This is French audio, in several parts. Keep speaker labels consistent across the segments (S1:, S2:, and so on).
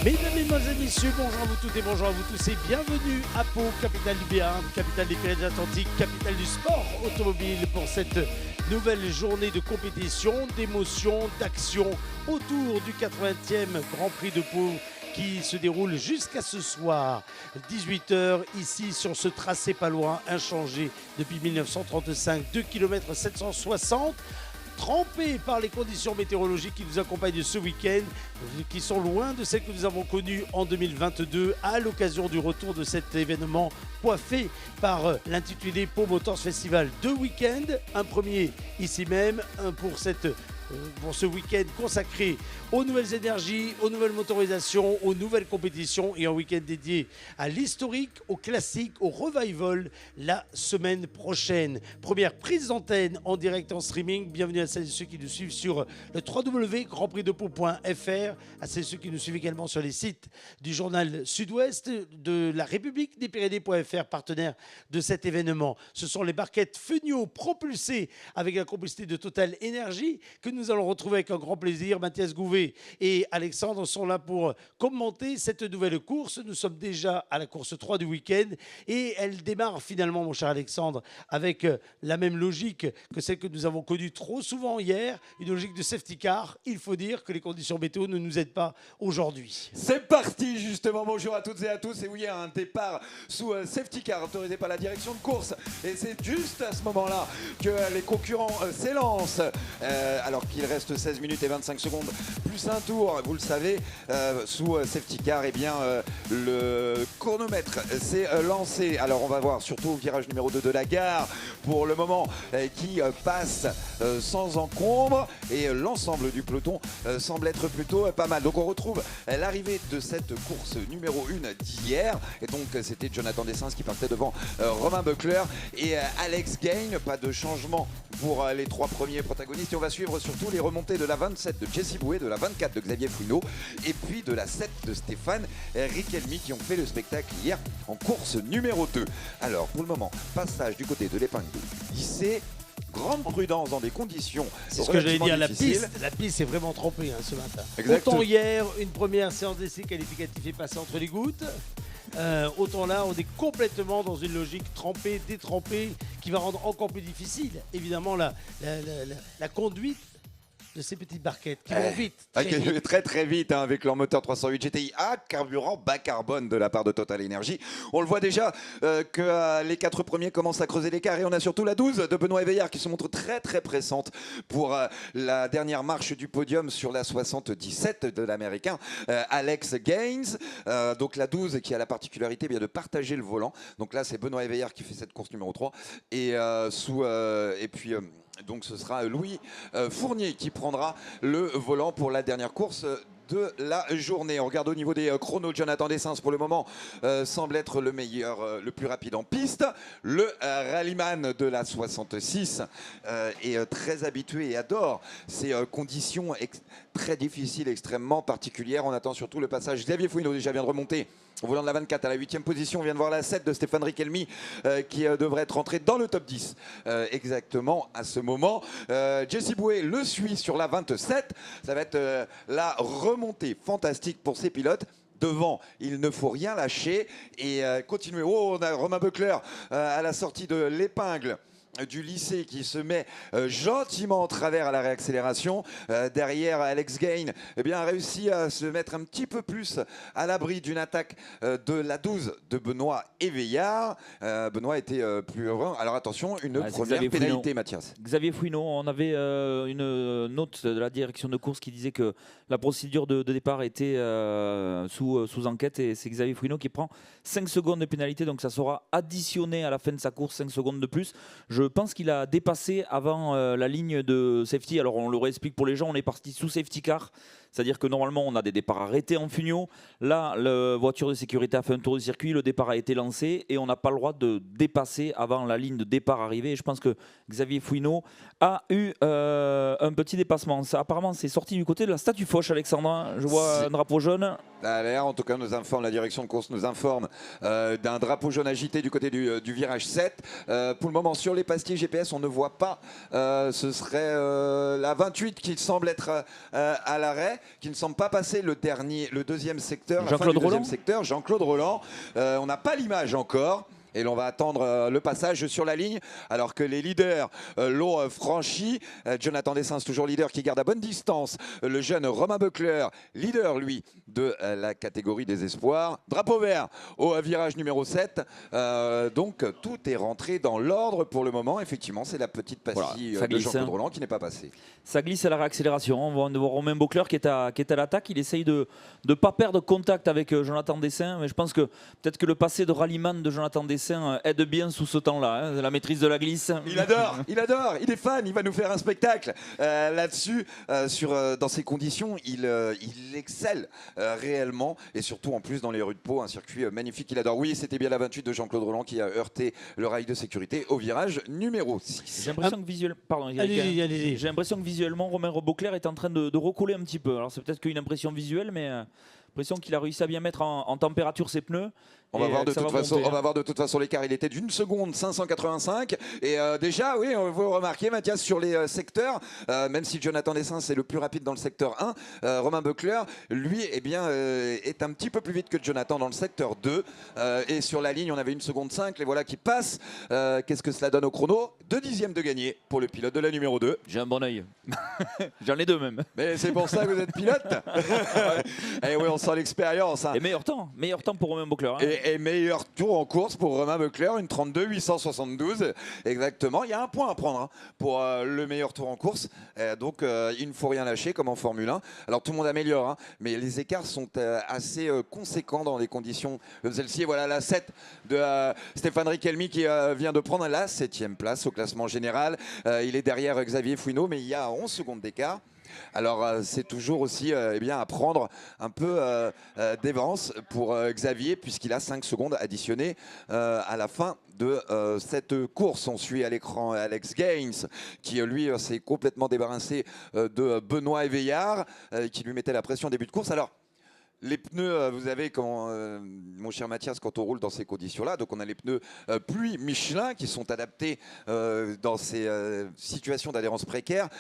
S1: Mesdames, Mesdemoiselles, Messieurs, bonjour à vous toutes et bonjour à vous tous et bienvenue à Pau, capitale du Béarn, capitale des Pyrénées-Atlantiques, capitale du sport automobile pour cette nouvelle journée de compétition, d'émotion, d'action autour du 80e Grand Prix de Pau qui se déroule jusqu'à ce soir, 18h, ici sur ce tracé pas loin, inchangé depuis 1935, 2 km 760. Trempé par les conditions météorologiques qui nous accompagnent ce week-end, qui sont loin de celles que nous avons connues en 2022 à l'occasion du retour de cet événement coiffé par l'intitulé Pau Motors Festival. 2 week-ends, un premier ici même, un pour ce week-end consacré aux nouvelles énergies, aux nouvelles motorisations, aux nouvelles compétitions et un week-end dédié à l'historique, au classique, au revival la semaine prochaine. Première prise d'antenne en direct en streaming. Bienvenue à celles et ceux qui nous suivent sur le www.grandprixdepau.fr, à celles et ceux qui nous suivent également sur les sites du journal Sud-Ouest, de la République des Pyrénées.fr, partenaire de cet événement. Ce sont les barquettes Fenio propulsées avec la complicité de Total Énergie que nous allons retrouver avec un grand plaisir. Mathias Gouvet et Alexandre sont là pour commenter cette nouvelle course. Nous sommes déjà à la course 3 du week-end et elle démarre finalement, mon cher Alexandre, avec la même logique que celle que nous avons connue trop souvent hier, une logique de safety car. Il faut dire que les conditions météo ne nous aident pas aujourd'hui.
S2: C'est parti justement, bonjour à toutes et à tous. Et oui, un départ sous safety car autorisé par la direction de course. Et c'est juste à ce moment-là que les concurrents s'élancent. Alors qu'il reste 16 minutes et 25 secondes plus un tour, vous le savez, sous safety car, eh bien, le chronomètre s'est lancé. Alors on va voir surtout au virage numéro 2 de la gare pour le moment qui passe sans encombre et l'ensemble du peloton semble être plutôt pas mal. Donc on retrouve l'arrivée de cette course numéro 1 d'hier et donc c'était Jonathan Dessens qui partait devant Romain Buckler et Alex Gain. Pas de changement pour les 3 premiers protagonistes et on va suivre surtout les remontées de la 27 de Jesse Bouet, de la 24 de Xavier Fouineau et puis de la 7 de Stéphane Richelmy qui ont fait le spectacle hier en course numéro 2. Alors pour le moment, passage du côté de l'épingle lycée. Grande prudence dans des conditions.
S1: C'est ce que j'allais dire,
S2: difficiles.
S1: la piste est vraiment trempée ce matin.
S2: Exactement.
S1: Autant hier, une première séance d'essai qualificative est passée entre les gouttes. Autant là, on est complètement dans une logique trempée, détrempée, qui va rendre encore plus difficile, évidemment, la conduite de ces petites barquettes qui vont vite.
S2: Très très vite avec leur moteur 308 GTI à carburant bas carbone de la part de Total Energy. On le voit déjà que les 4 premiers commencent à creuser l'écart et on a surtout la 12 de Benoît Éveillard qui se montre très très pressante pour la dernière marche du podium sur la 77 de l'américain Alex Gaines. Donc la 12 qui a la particularité bien de partager le volant. Donc là c'est Benoît Éveillard qui fait cette course numéro 3 et puis donc ce sera Louis Fournier qui prendra le volant pour la dernière course de la journée. On regarde au niveau des chronos. Jonathan Dessens pour le moment semble être le meilleur, le plus rapide en piste. Le rallyman de la 66 est très habitué et adore ces conditions très difficiles, extrêmement particulières. On attend surtout le passage. Xavier Fouineau déjà vient de remonter au volant de la 24 à la 8e position. On vient de voir la 7 de Stéphane Richelmy qui devrait être rentré dans le top 10 exactement à ce moment. Jesse Bouet le suit sur la 27. Ça va être la remontée fantastique pour ces pilotes. Devant, il ne faut rien lâcher et continuer. Oh, on a Romain Buckler à la sortie de l'épingle du lycée qui se met gentiment en travers à la réaccélération. Derrière, Alex Gain a réussi à se mettre un petit peu plus à l'abri d'une attaque de la 12 de Benoît Éveillard. Benoît était plus heureux. Alors attention, une première pénalité, Mathias.
S3: Xavier Fouineau, on avait une note de la direction de course qui disait que la procédure de départ était sous enquête et c'est Xavier Fouineau qui prend 5 secondes de pénalité, donc ça sera additionné à la fin de sa course, 5 secondes de plus. Je pense qu'il a dépassé avant la ligne de safety. Alors on le réexplique pour les gens, on est parti sous safety car, c'est-à-dire que normalement on a des départs arrêtés en Fugno. Là, la voiture de sécurité a fait un tour de circuit, le départ a été lancé et on n'a pas le droit de dépasser avant la ligne de départ arrivée. Et je pense que Xavier Fouineau a eu un petit dépassement. Ça, apparemment, c'est sorti du côté de la statue Foch, Alexandre. Je vois un drapeau jaune.
S2: En tout cas, la direction de course nous informe d'un drapeau jaune agité du côté du virage 7. Pour le moment, sur les pastilles GPS, on ne voit pas. Ce serait la 28 qui semble être à l'arrêt, qui ne semble pas passer le deuxième secteur.
S3: Jean-Claude Roland.
S2: Jean-Claude Roland. On n'a pas l'image encore. Et l'on va attendre le passage sur la ligne alors que les leaders l'ont franchi. Jonathan Dessens, toujours leader, qui garde à bonne distance le jeune Romain Buckler, leader lui de la catégorie des espoirs. Drapeau vert au virage numéro 7. Donc tout est rentré dans l'ordre pour le moment. Effectivement, c'est la petite pastille de Jean-Claude Roland qui n'est pas passée.
S3: Ça glisse à la réaccélération. On va voir Romain Buckler qui est à l'attaque. Il essaye de ne pas perdre contact avec Jonathan Dessens. Mais je pense que peut-être que le passé de rallyman de Jonathan Dessens aide bien sous ce temps-là, la maîtrise de la glisse.
S2: Il adore, il est fan, il va nous faire un spectacle là-dessus. Dans ces conditions, il excelle réellement, et surtout en plus dans les rues de Pau, un circuit magnifique, il adore. Oui, c'était bien la 28 de Jean-Claude Roland qui a heurté le rail de sécurité au virage numéro 6.
S3: J'ai l'impression que j'ai l'impression que visuellement, Romain Buckler est en train de recoller un petit peu. Alors c'est peut-être qu'une impression visuelle, mais l'impression qu'il a réussi à bien mettre en température ses pneus.
S2: On va voir de toute façon l'écart. Il était d'une seconde 585. Et déjà, oui, vous remarquez, Mathias, sur les secteurs, même si Jonathan Dessens est le plus rapide dans le secteur 1, Romain Buckler, lui, est un petit peu plus vite que Jonathan dans le secteur 2. Et sur la ligne, on avait 1 seconde 5. Les voilà qui passent. Qu'est-ce que cela donne au chrono? 2 dixièmes de gagné pour le pilote de la numéro 2.
S3: J'ai un bon œil. J'en ai 2 même.
S2: Mais c'est pour ça que vous êtes pilote. Et oui, on sent l'expérience.
S3: Et meilleur temps pour Romain Buckler.
S2: Et meilleur tour en course pour Romain Buckler, une 32 872 exactement. Il y a un point à prendre pour le meilleur tour en course. Donc il ne faut rien lâcher comme en Formule 1. Alors tout le monde améliore, mais les écarts sont assez conséquents dans les conditions comme celle-ci. Et voilà la 7 de Stéphane Richelmy qui vient de prendre la 7e place au classement général. Il est derrière Xavier Fouineau, mais il y a 11 secondes d'écart. Alors c'est toujours aussi à prendre un peu d'avance pour Xavier, puisqu'il a 5 secondes additionnées à la fin de cette course. On suit à l'écran Alex Gaines qui lui s'est complètement débarrassé de Benoît Éveillard qui lui mettait la pression au début de course. Alors les pneus, vous avez, mon cher Mathias, quand on roule dans ces conditions-là, donc on a les pneus pluie Michelin qui sont adaptés dans ces situations d'adhérence précaire.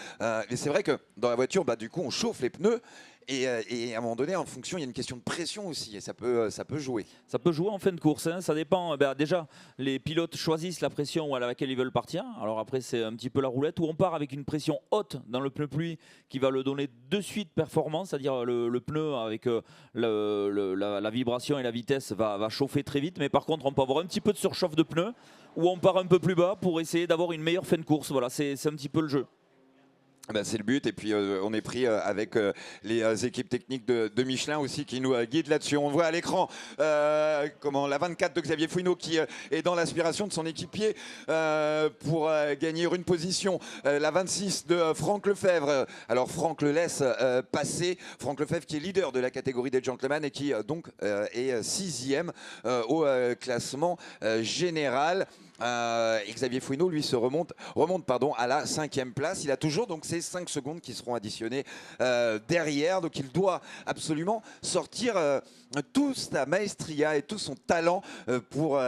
S2: Et c'est vrai que dans la voiture, du coup, on chauffe les pneus. Et à un moment donné, en fonction, il y a une question de pression aussi, et ça peut jouer.
S3: Ça peut jouer en fin de course, ça dépend. Déjà, les pilotes choisissent la pression à laquelle ils veulent partir. Alors après, c'est un petit peu la roulette, où on part avec une pression haute dans le pneu pluie qui va le donner de suite performance, c'est-à-dire le pneu avec la vibration et la vitesse va chauffer très vite. Mais par contre, on peut avoir un petit peu de surchauffe de pneus, où on part un peu plus bas pour essayer d'avoir une meilleure fin de course. Voilà, c'est un petit peu le jeu.
S2: C'est le but, et puis on est pris avec les équipes techniques de Michelin aussi qui nous guident là-dessus. On voit à l'écran la 24 de Xavier Fouineau qui est dans l'aspiration de son équipier pour gagner une position. La 26 de Franck Lefebvre. Alors Franck le laisse passer. Franck Lefebvre qui est leader de la catégorie des gentlemen et qui donc est 6e au classement général. Xavier Fouineau, lui, remonte à la 5e place. Il a toujours donc ces 5 secondes qui seront additionnées derrière. Donc il doit absolument sortir toute sa maestria et tout son talent pour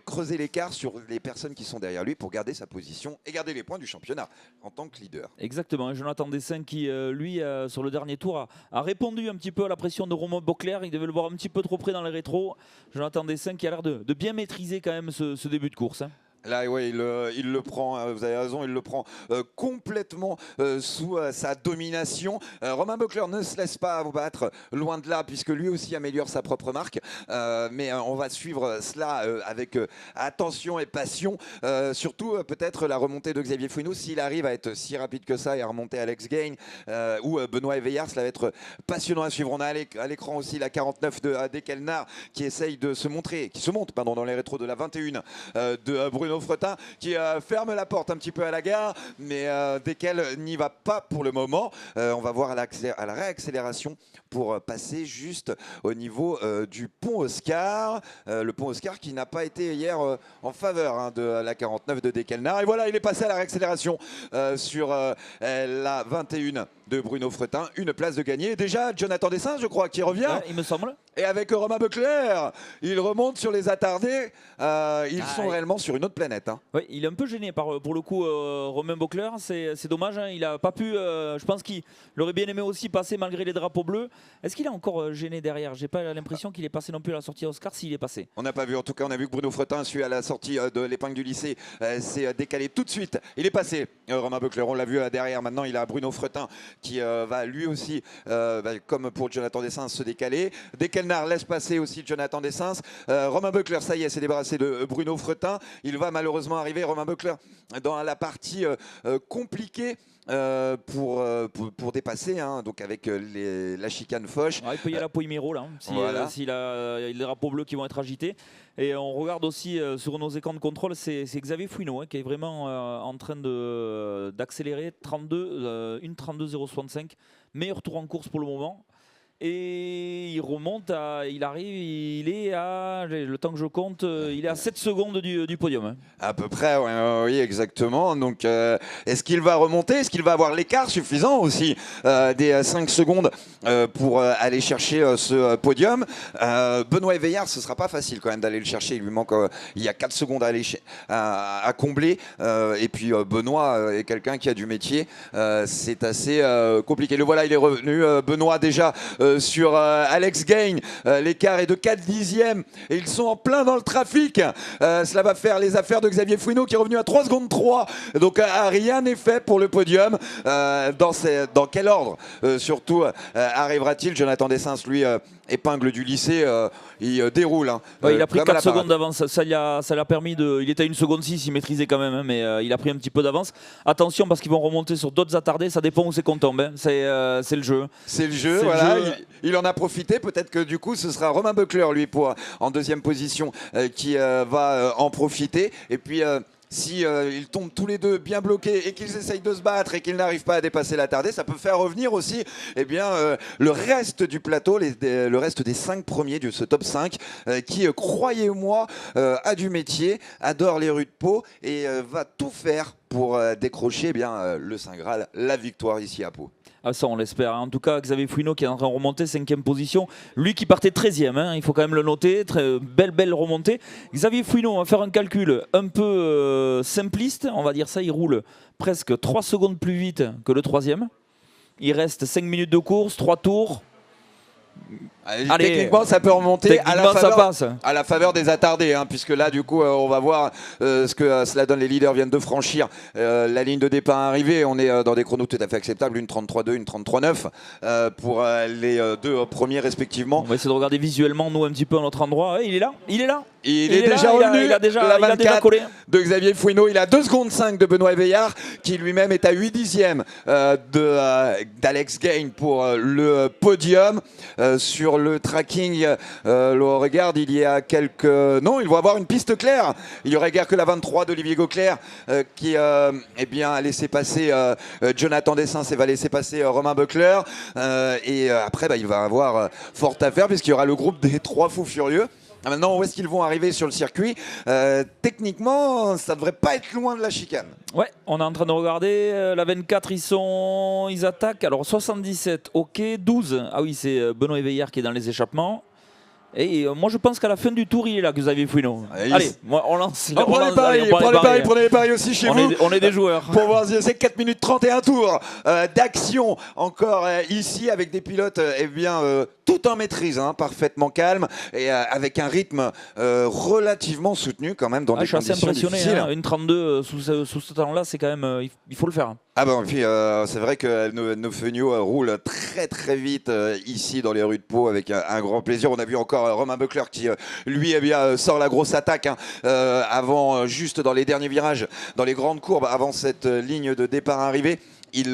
S2: creuser l'écart sur les personnes qui sont derrière lui pour garder sa position et garder les points du championnat en tant que leader.
S3: Exactement. Jonathan Dessens qui, lui, sur le dernier tour, a répondu un petit peu à la pression de Romain Buckler. Il devait le voir un petit peu trop près dans les rétros. Jonathan Dessens qui a l'air de bien maîtriser quand même ce début de course.
S2: Là, oui, il le prend, vous avez raison, il le prend complètement sous sa domination. Romain Buckler ne se laisse pas battre, loin de là, puisque lui aussi améliore sa propre marque. Mais on va suivre cela avec attention et passion. Surtout, peut-être la remontée de Xavier Fouineau, s'il arrive à être si rapide que ça et à remonter Alex Gaines ou Benoît Éveillard, cela va être passionnant à suivre. On a à l'écran aussi la 49 de Dekelnar qui essaye de se montrer, qui se monte dans les rétros de la 21 de Bruno Fretin qui ferme la porte un petit peu à la gare, mais Dekel n'y va pas pour le moment. On va voir à la réaccélération pour passer juste au niveau du pont Oscar. Le pont Oscar qui n'a pas été hier en faveur de la 49 de Dekelnar. Et voilà, il est passé à la réaccélération sur la 21 de Bruno Fretin, une place de gagné. Déjà, Jonathan Dessins, je crois, qui revient.
S3: Il me semble.
S2: Et avec Romain Beucler, il remonte sur les attardés. Ils sont réellement sur une autre planète. Hein.
S3: Oui, il est un peu gêné pour le coup, Romain Beucler. C'est dommage, hein, il n'a pas pu. Je pense qu'il aurait bien aimé aussi passer malgré les drapeaux bleus. Est-ce qu'il est encore gêné derrière? J'ai pas l'impression qu'il est passé non plus à la sortie Oscar, s'il est passé.
S2: On n'a pas vu, en tout cas, on a vu que Bruno Fretin, celui à la sortie de l'épingle du lycée, s'est décalé tout de suite. Il est passé, Romain Beucler, on l'a vu derrière. Maintenant, il a Bruno Fretin qui va lui aussi, comme pour Jonathan Dessins, se décaler. Dekelnar laisse passer aussi Jonathan Dessins. Romain Beucler, ça y est, s'est débarrassé de Bruno Fretin. Il va malheureusement arriver, Romain Beucler, dans la partie compliquée. Pour dépasser, hein, donc avec la chicane Foch.
S3: Il peut y aller à Poimiro là, s'il a les drapeaux bleus qui vont être agités. Et on regarde aussi sur nos écrans de contrôle, c'est Xavier Fouineau qui est vraiment en train d'accélérer. 1,32,065, meilleur tour en course pour le moment. Et il remonte, il arrive, il est à, le temps que je compte, il est à 7 secondes du podium. Hein.
S2: À peu près, oui, exactement. Donc, est-ce qu'il va remonter? Est-ce qu'il va avoir l'écart suffisant aussi des 5 secondes pour aller chercher ce podium? Benoît Éveillard, ce ne sera pas facile quand même d'aller le chercher. Il lui manque, il y a 4 secondes à combler. Et puis, Benoît est quelqu'un qui a du métier. C'est assez compliqué. Le voilà, il est revenu. Benoît déjà sur Alex Gagne, l'écart est de 4 dixièmes et ils sont en plein dans le trafic. Cela va faire les affaires de Xavier Fouineau qui est revenu à 3 secondes 3. Donc rien n'est fait pour le podium. Dans quel ordre surtout arrivera-t-il? Jonathan Dessins, lui, épingle du lycée, il déroule. Hein,
S3: il a pris 4 secondes d'avance, ça lui a permis de... Il était à 1 seconde 6, il maîtrisait quand même, hein, mais il a pris un petit peu d'avance. Attention parce qu'ils vont remonter sur d'autres attardés, ça dépend où c'est qu'on tombe. Hein. C'est le jeu.
S2: C'est le jeu, voilà. Il en a profité, peut-être que du coup ce sera Romain Beucler, lui, en deuxième position, qui va en profiter. Et puis... si ils tombent tous les deux bien bloqués et qu'ils essayent de se battre et qu'ils n'arrivent pas à dépasser l'attardé, ça peut faire revenir aussi le reste du plateau, le reste des 5 premiers de ce top 5 qui, croyez-moi, a du métier, adore les rues de Pau et va tout faire pour décrocher le Saint Graal, la victoire ici à Pau.
S3: Ah, ça on l'espère. En tout cas, Xavier Fouineau qui est en train de remonter 5e position. Lui qui partait 13e, hein, il faut quand même le noter. Très belle remontée. Xavier Fouineau, on va faire un calcul un peu simpliste. On va dire ça, il roule presque 3 secondes plus vite que le 3e. Il reste 5 minutes de course, 3 tours.
S2: Allez, techniquement, ça peut remonter à la faveur des attardés, hein, puisque là, du coup, on va voir ce que cela donne. Les leaders viennent de franchir la ligne de départ arrivée. On est dans des chronos tout à fait acceptables, une 33,2, une 33,9 pour les deux premiers respectivement.
S3: On va essayer de regarder visuellement, nous, un petit peu à notre endroit. Ouais, il est là.
S2: Il est déjà revenu.
S3: Il a déjà collé.
S2: De Xavier Fouineau. Il a 2 secondes 5 de Benoît Éveillard, qui lui-même est à 8 dixièmes d'Alex Gagne pour le podium. Sur le tracking, on regarde, il y a quelques... Non, il va avoir une piste claire. Il y aurait guère que la 23 d'Olivier Gauclair qui a laissé passer Jonathan Dessins et va laisser passer Romain Beucler. Et après, il va avoir fort à faire puisqu'il y aura le groupe des 3 fous furieux. Maintenant, où est-ce qu'ils vont arriver sur le circuit? Techniquement, ça devrait pas être loin de la chicane.
S3: Ouais, on est en train de regarder. La 24, ils attaquent. Alors 77, ok. 12, ah oui, c'est Benoît Éveillard qui est dans les échappements. Et moi je pense qu'à la fin du tour il est là, Xavier Fouineau. Allez, on lance.
S2: On prend les paris aussi chez vous.
S3: On est des joueurs.
S2: Pour voir si c'est 4 minutes 31 tours d'action encore ici avec des pilotes tout en maîtrise, hein, parfaitement calme et avec un rythme relativement soutenu quand même dans des conditions difficiles. Je suis assez impressionné,
S3: une 32 sous ce temps-là, c'est quand même, il faut le faire.
S2: Ah bon, puis c'est vrai que nos Feugnaux roulent très très vite ici dans les rues de Pau avec un grand plaisir. On a vu encore Romain Beucler qui lui sort la grosse attaque avant, juste dans les derniers virages, dans les grandes courbes, avant cette ligne de départ arrivée. Il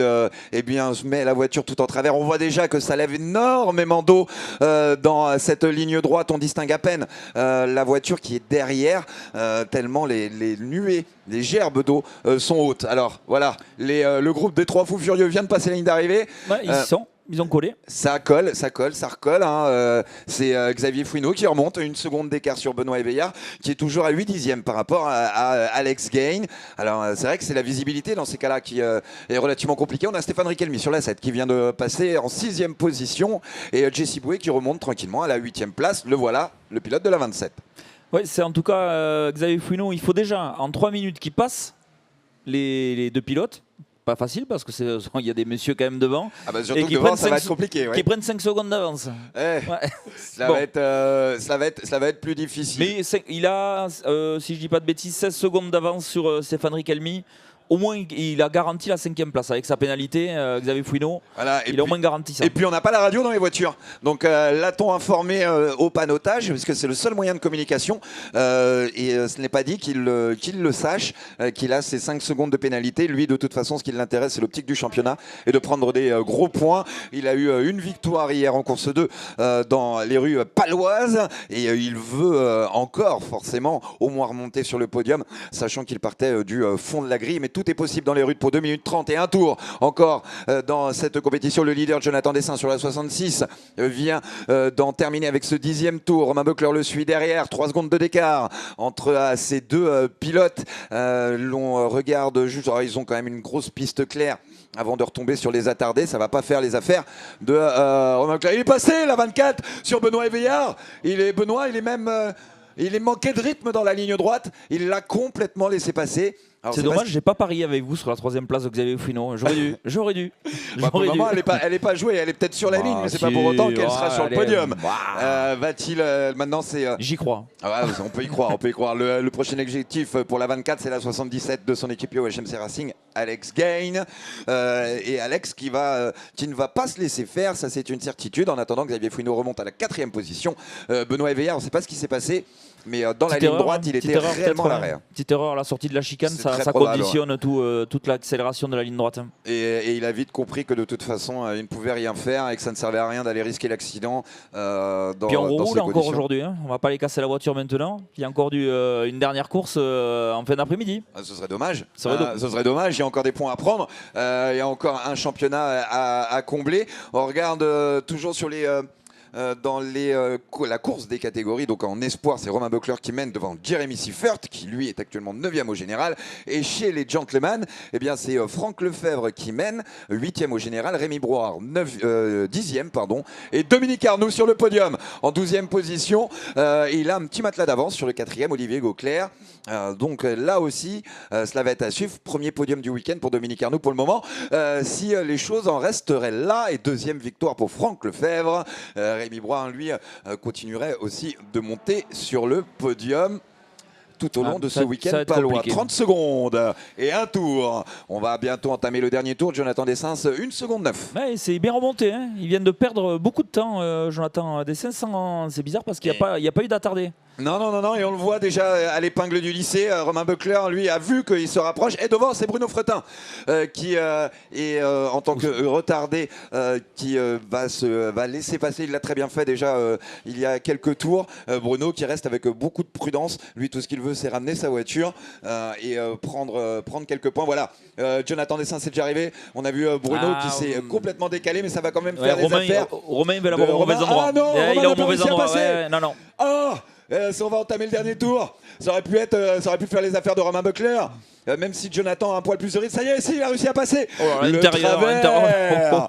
S2: met la voiture tout en travers. On voit déjà que ça lève énormément d'eau dans cette ligne droite. On distingue à peine la voiture qui est derrière, tellement les nuées, les gerbes d'eau sont hautes. Alors voilà, le groupe des 3 fous furieux vient de passer la ligne d'arrivée.
S3: Ouais, ils y sont. ils ont collé.
S2: Ça colle, ça recolle. Hein. C'est Xavier Fouineau qui remonte une seconde d'écart sur Benoît Héveillard, qui est toujours à 8 dixièmes par rapport à Alex Gain. Alors c'est vrai que c'est la visibilité dans ces cas-là qui est relativement compliquée. On a Stéphane Riquelme sur la 7 qui vient de passer en 6e position et Jesse Boué qui remonte tranquillement à la 8e place. Le voilà, le pilote de la 27.
S3: Oui, c'est en tout cas Xavier Fouineau. Il faut déjà en 3 minutes qu'il passe les deux pilotes. Pas facile parce qu'il y a des messieurs quand même devant.
S2: Ah bah surtout
S3: et
S2: que devant, ça va être compliqué.
S3: Qui prennent 5 secondes d'avance.
S2: Ouais. Ça va être plus difficile.
S3: Mais il a, si je dis pas de bêtises, 16 secondes d'avance sur Stéphane Riquelme. Au moins, il a garanti la 5e place avec sa pénalité, Xavier Fouineau. Voilà, il a au moins garanti ça.
S2: Et puis, on n'a pas la radio dans les voitures. Donc, l'a-t-on informé au panotage, parce que c'est le seul moyen de communication. Et ce n'est pas dit qu'il le sache, qu'il a ces 5 secondes de pénalité. Lui, de toute façon, ce qui l'intéresse, c'est l'optique du championnat et de prendre des gros points. Il a eu une victoire hier en course 2 dans les rues paloises. Et il veut encore, forcément, au moins remonter sur le podium, sachant qu'il partait du fond de la grille. Mais tout est possible dans les rues pour 2 minutes 30 et un tour encore dans cette compétition. Le leader Jonathan Dessin sur la 66 vient d'en terminer avec ce 10e tour. Romain Beucler le suit derrière, 3 secondes de d'écart entre ces deux pilotes. L'on regarde juste, ils ont quand même une grosse piste claire avant de retomber sur les attardés. Ça va pas faire les affaires de Romain Beucler. Il est passé la 24 sur Benoît Héveillard. Benoît, il est même il est manqué de rythme dans la ligne droite. Il l'a complètement laissé passer.
S3: C'est dommage, j'ai pas parié avec vous sur la 3e place de Xavier Fouineau. J'aurais dû.
S2: Pour le moment, elle est pas jouée, elle est peut-être sur la ligne, mais c'est pas pour autant qu'elle sera sur le podium. Va-t-il maintenant c'est
S3: J'y crois.
S2: On peut y croire, Le prochain objectif pour la 24, c'est la 77 de son équipier au HMC Racing, Alex Gain. Et Alex qui ne va pas se laisser faire, ça c'est une certitude. En attendant, Xavier Fouineau remonte à la 4e position. Benoît Héveillard, on ne sait pas ce qui s'est passé. Mais dans la ligne droite, il était réellement à l'arrière.
S3: Petite erreur à la sortie de la chicane, ça conditionne toute l'accélération de la ligne droite.
S2: Et il a vite compris que de toute façon, il ne pouvait rien faire et que ça ne servait à rien d'aller risquer l'accident.
S3: Puis on roule encore aujourd'hui. On ne va pas les casser la voiture maintenant. Il y a encore une dernière course en fin d'après-midi.
S2: Ce serait dommage. Ce serait dommage. Il y a encore des points à prendre. Il y a encore un championnat à combler. On regarde toujours sur les... dans la course des catégories, donc en espoir, c'est Romain Beucler qui mène devant Jeremy Seifert, qui lui est actuellement 9e au général. Et chez les gentlemen, eh bien, c'est Franck Lefebvre qui mène 8e au général, Rémi Broard 10e, pardon, et Dominique Arnoux sur le podium en 12e position. Il a un petit matelas d'avance sur le 4e, Olivier Gauclair. Donc là aussi, cela va être à suivre. Premier podium du week-end pour Dominique Arnoux pour le moment. Si les choses en resteraient là, et 2e victoire pour Franck Lefebvre. Rémi Broin, lui, continuerait aussi de monter sur le podium tout au long de ce week-end palois. 30 secondes et un tour. On va bientôt entamer le dernier tour. Jonathan Dessens, 1 seconde 9.
S3: Ouais, c'est bien remonté. Hein. Ils viennent de perdre beaucoup de temps, Jonathan Dessens. C'est bizarre parce qu'il n'y a pas eu d'attardé.
S2: Non, et on le voit déjà à l'épingle du lycée. Romain Beucler, lui, a vu qu'il se rapproche. Et devant, c'est Bruno Fretin qui est en tant que retardé, qui va laisser passer. Il l'a très bien fait déjà il y a quelques tours. Bruno qui reste avec beaucoup de prudence. Lui, tout ce qu'il veut, c'est ramener sa voiture et prendre quelques points. Voilà, Jonathan Dessens, c'est déjà arrivé. On a vu Bruno qui s'est complètement décalé, mais ça va quand même faire des affaires.
S3: Romain, il va l'avoir au mauvais endroit.
S2: Ah non,
S3: il est au mauvais endroit.
S2: Non. Si on va entamer le dernier tour, ça aurait pu faire les affaires de Romain Beucler. Même si Jonathan a un poil plus de rythme, ça y est, il a réussi à passer. Le travers,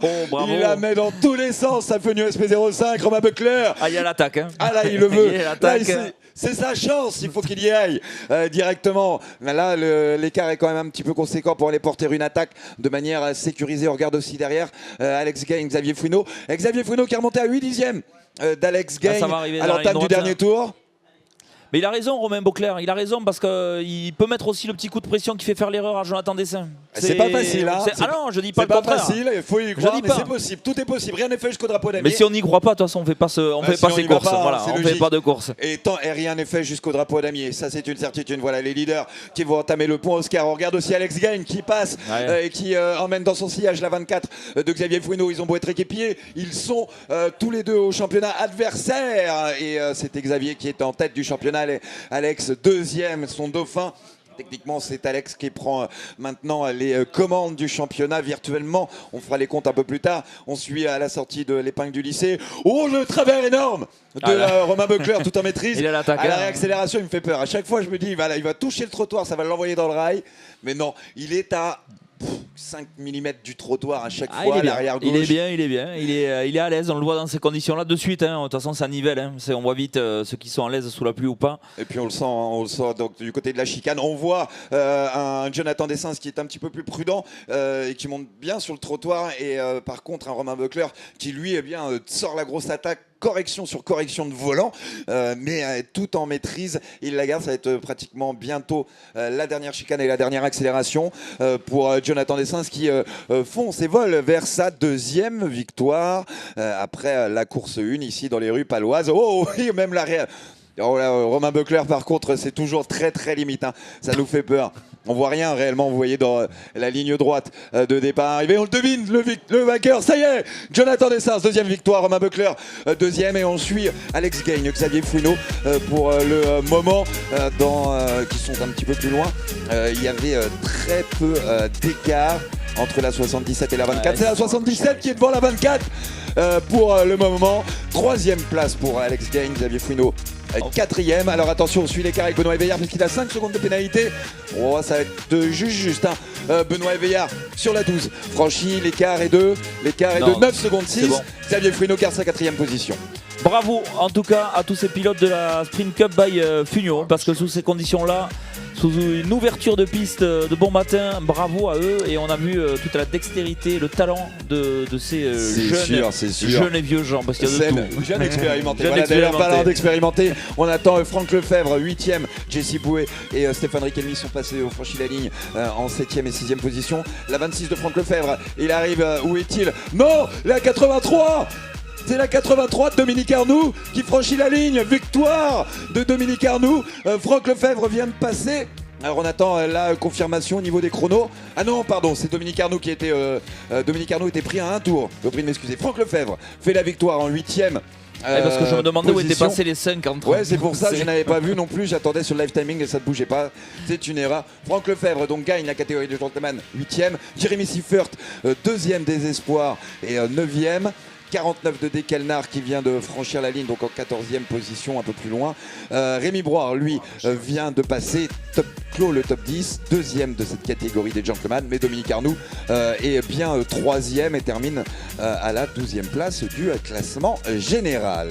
S2: il la met dans tous les sens, sa venue SP05, Romain Beucler.
S3: Il y a l'attaque. Hein.
S2: Là, il le veut. C'est sa chance, il faut qu'il y aille directement. Mais là, l'écart est quand même un petit peu conséquent pour aller porter une attaque de manière sécurisée. On regarde aussi derrière Alex Gain, Xavier Fouineau. Xavier Fouineau qui est remonté à 8 dixièmes d'Alex Gain à l'entame du dernier tour.
S3: Mais il a raison, Romain Beucler. Il a raison parce qu'il peut mettre aussi le petit coup de pression qui fait faire l'erreur à Jonathan Dessin.
S2: C'est pas facile. Hein.
S3: Ah non, je dis pas le contraire.
S2: C'est pas facile, il faut y croire, mais c'est possible. Tout est possible. Rien n'est fait jusqu'au drapeau d'Amiers.
S3: Mais si on n'y croit pas, de toute façon, on fait pas ces courses. On fait pas de courses.
S2: Et rien n'est fait jusqu'au drapeau d'Amiers. Ça, c'est une certitude. Voilà les leaders qui vont entamer le point. Oscar, on regarde aussi Alex Gain qui passe et qui emmène dans son sillage la 24 de Xavier Fouineau. Ils ont beau être équipiers, ils sont tous les deux au championnat adversaire. Et c'était Xavier qui était en tête du championnat. Alex, 2e, son dauphin, Techniquement, c'est Alex qui prend maintenant les commandes du championnat virtuellement. On fera les comptes un peu plus tard. On suit à la sortie de l'épingle du lycée. Oh, le travers énorme de Romain Buckler, tout en maîtrise.
S3: Il a l'attaque.
S2: À la réaccélération, il me fait peur. À chaque fois, je me dis, il va toucher le trottoir, ça va l'envoyer dans le rail. Mais non, il est à 5 mm du trottoir à chaque fois, l'arrière gauche.
S3: Il est bien. Il est à l'aise. On le voit dans ces conditions-là de suite. De toute façon, ça nivelle. On voit vite ceux qui sont à l'aise sous la pluie ou pas.
S2: Et puis on le sent donc, du côté de la chicane. On voit un Jonathan Dessins qui est un petit peu plus prudent et qui monte bien sur le trottoir. Et par contre, un Romain Buckler qui lui sort la grosse attaque. Correction sur correction de volant, mais tout en maîtrise. Il la garde, ça va être pratiquement bientôt la dernière chicane et la dernière accélération pour Jonathan Dessins qui fonce et vole vers sa deuxième victoire après la course 1 ici dans les rues paloises. Oh oui, même l'arrière. Oh là, Romain Buckler par contre c'est toujours très très limite, ça nous fait peur. On voit rien réellement, vous voyez dans la ligne droite de départ arrivé, on le devine, le vainqueur, ça y est, Jonathan Dessins, deuxième victoire, Romain Buckler deuxième, et on suit Alex Gagne, Xavier Fouineau pour le moment qui sont un petit peu plus loin. Il y avait très peu d'écart entre la 77 et la 24. C'est la 77 qui est devant la 24 pour le moment. Troisième place pour Alex Gagne, Xavier Fouineau. Quatrième. Alors attention, on suit l'écart avec Benoît Éveillard puisqu'il a 5 secondes de pénalité. Oh, ça va être juste. Benoît Éveillard sur la 12. Franchi, l'écart est de 9 secondes 6. Bon. Xavier Fouineau garde sa 4e position.
S3: Bravo en tout cas à tous ces pilotes de la Sprint Cup by Fugno, parce que sous ces conditions-là, sous une ouverture de piste de bon matin, bravo à eux, et on a vu toute la dextérité, le talent de ces jeunes et vieux gens, parce qu'il y a de tout.
S2: Jeune expérimenté. D'ailleurs, parlant d'expérimenté, on attend Franck Lefebvre 8e, Jesse Bouet et Stéphane Riquelme sont passés, ont franchi la ligne en 7e et 6e position. La 26 de Franck Lefebvre, il arrive, où est-il? Non, la 83. C'est la 83 de Dominique Arnoux qui franchit la ligne. Victoire de Dominique Arnoux. Franck Lefebvre vient de passer. Alors on attend la confirmation au niveau des chronos. Ah non, pardon, c'est Dominique Arnoux qui était... Dominique Arnoux était pris à un tour. Je vous prie de m'excuser. Franck Lefebvre fait la victoire en 8e.
S3: Parce que je me demandais où étaient passés les 5 entre.
S2: Ouais, c'est pour ça que je n'avais pas vu non plus. J'attendais sur le live timing et ça ne bougeait pas. C'est une erreur. Franck Lefebvre donc gagne la catégorie de gentleman 8e. Jérémy Siffert 2e des espoirs et 9e. 49 de Dekelnar qui vient de franchir la ligne, donc en 14e position, un peu plus loin. Rémi Broir, lui, vient de passer, clôt le top 10, deuxième de cette catégorie des gentlemen, mais Dominique Arnoux est bien 3e et termine à la 12e place du classement général.